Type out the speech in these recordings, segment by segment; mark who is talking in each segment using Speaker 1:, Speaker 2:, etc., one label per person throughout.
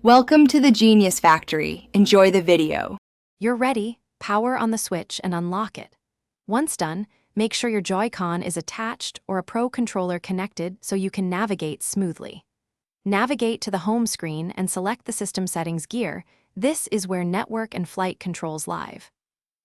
Speaker 1: Welcome to the Genius Factory. Enjoy the video.
Speaker 2: You're ready, power on the switch and unlock it. Once done, make sure your Joy-Con is attached or a Pro controller connected so you can navigate smoothly. Navigate to the home screen and select the System Settings gear. This is where network and flight controls live.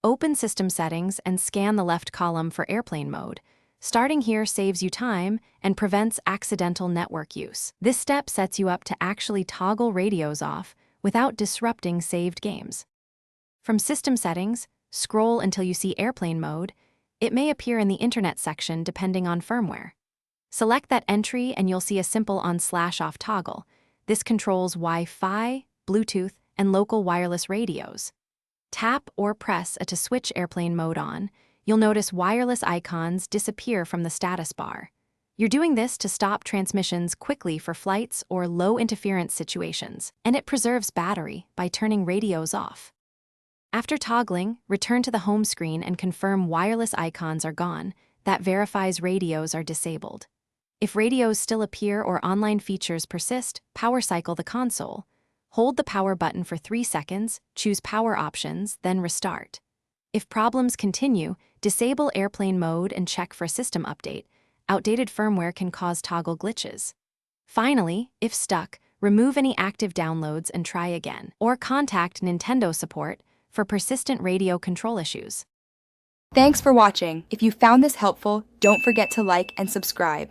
Speaker 2: Open System Settings and scan the left column for airplane mode. Starting here saves you time and prevents accidental network use. This step sets you up to actually toggle radios off without disrupting saved games. From System Settings, scroll until you see Airplane Mode. It may appear in the Internet section depending on firmware. Select that entry and you'll see a simple on/off toggle. This controls Wi-Fi, Bluetooth, and local wireless radios. Tap or press to switch Airplane Mode on. You'll notice wireless icons disappear from the status bar. You're doing this to stop transmissions quickly for flights or low interference situations, and it preserves battery by turning radios off. After toggling, return to the home screen and confirm wireless icons are gone. That verifies radios are disabled. If radios still appear or online features persist, power cycle the console. Hold the power button for 3 seconds, choose power options, then restart. If problems continue, disable airplane mode and check for a system update. Outdated firmware can cause toggle glitches. Finally, if stuck, remove any active downloads and try again, or contact Nintendo support for persistent radio control issues.
Speaker 1: Thanks for watching. If you found this helpful, don't forget to like and subscribe.